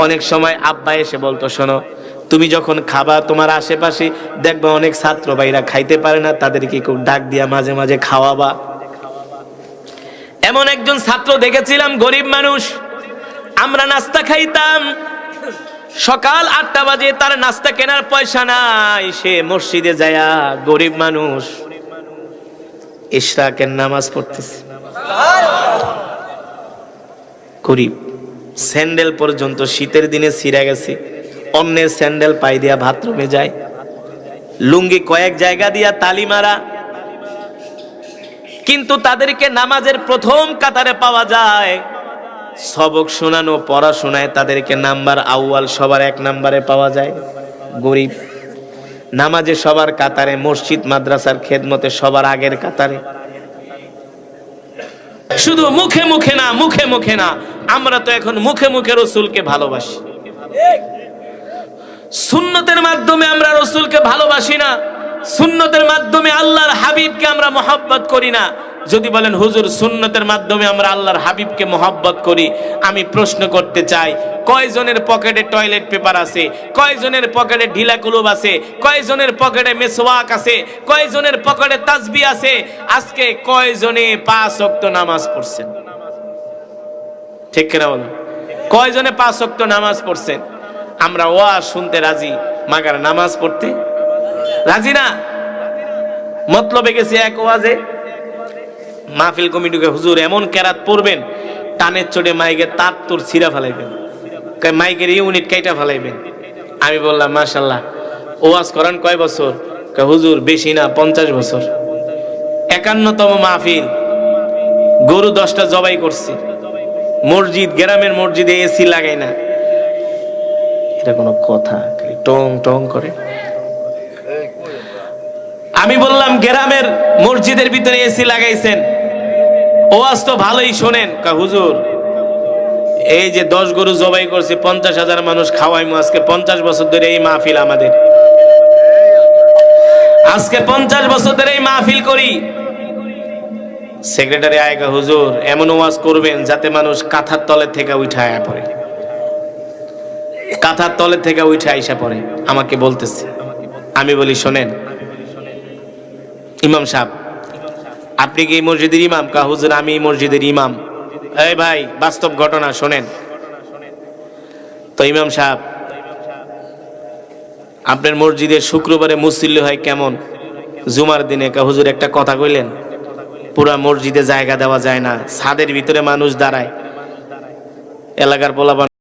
অনেক সময় আব্বা এসে বলতো, শোনো তুমি যখন খাবা তোমার আশেপাশে দেখবা অনেক ছাত্র ভাইরা খাইতে পারে না, তাদেরকে একটু ডাক দিয়া মাঝে মাঝে খাওয়াবা। এমন একজন ছাত্র দেখেছিলাম, গরিব মানুষ, আমরা নাস্তা খাইতাম, সকাল 8টা বাজে তার নাস্তা কেনার পয়সা নাই, সে মসজিদে যায়া গরিব মানুষ ইশরাকের নামাজ পড়তেছে। গরিব, স্যান্ডেল পর্যন্ত শীতের দিনে ছিঁড়ে গেছে, অন্যের স্যান্ডেল পাই দিয়া বাথরুমে যায়, লুঙ্গি কয়েক জায়গা দিয়া তালি মারা, কিন্তু তাদেরকে নামাজের প্রথম কাতারে পাওয়া যায়। সবক শোনানো, পড়াশোনায় তাদেরকে নাম্বার আউয়াল, সবার 1 নম্বরে পাওয়া যায়। গরিব, নামাজে সবার কাতারে, মসজিদ মাদ্রাসার খেদমতে সবার আগের কাতারে। শুধু মুখে মুখে না, মুখে মুখে না, আমরা তো এখন মুখে মুখে রাসূলকে ভালোবাসি, সুন্নতের মাধ্যমে আমরা রাসূলকে ভালোবাসি না, সুন্নতের মাধ্যমে আল্লাহর হাবিবকে আমরা মহব্বত করি না। যদি বলেন হুজুর সুন্নতের মাধ্যমে আমরা আল্লাহর হাবিবকে মহব্বত করি, আমি প্রশ্ন করতে চাই, কয়জনের পকেটে টয়লেট পেপার আছে, কয়জনের পকেটে ঢিলা কুলুব আছে, কয়জনের পকেটে মেসওয়াক আছে, কয়জনের পকেটে তাসবিহ আছে, আজকে কয়জনে 5 ওয়াক্ত নামাজ পড়ছেন? ঠিক কিনা বলেন? কয়জনে 5 ওয়াক্ত নামাজ পড়ছেন? আমরা ওয়াজ শুনতে রাজি, মাগার নামাজ পড়তে রাজি না। মতলবে গেছে এক ওয়াজে, মাহফিল কমিটিকে, হুজুর এমন কেরাত পড়বেন টানের চড়ে মাইকের তার তোর ছিঁড়া ফেলাইবেন, মাইকের ইউনিট কাইটা ফেলাইবেন। আমি বললাম মাশাআল্লাহ, ওয়াজ করান কয় বছর? হুজুর বেশি না, 50 বছর। 51তম মাহফিল, গরু 10টা জবাই করছি, মসজিদ, গ্রামের মসজিদে এসি লাগাই না। এটা কোনো কথা? টং টং করে। আমি বললাম গ্রামের মসজিদের ভিতরে এসি লাগাইছেন, ওয়াজ তো ভালোই শোনেন। হুজুর এই যে 10 গরু জবাই করছি, 50,000 মানুষ খাওয়াইমু, আজকে 50 বছর ধরে এই মাহফিল আমাদের, আজকে 50 বছর ধরে এই মাহফিল করি। সেক্রেটারি আয়গা, হুজুর এমন ওয়াজ করবেন যাতে মানুষ কাঁথার তলে থেকে উঠে পড়ে, কাঁথার তলে থেকে উঠে আইসা পড়ে। আমাকে বলতেছে, আমি বলি শোনেন ইমাম সাহেব, আপনি কি এই মসজিদের ইমাম? হুজুর আমি এই মসজিদের ইমাম। এই ভাই, বাস্তব ঘটনা শোনেন তো। ইমাম সাহেব, আপনার মসজিদের শুক্রবারে মুসল্লি হয় কেমন? জুমার দিনে। হুজুর একটা কথা কইলেন, পুরা মসজিদে জায়গা দেওয়া যায় না, ছাদের ভিতরে মানুষ দাঁড়ায়, এলাকার পোলাপান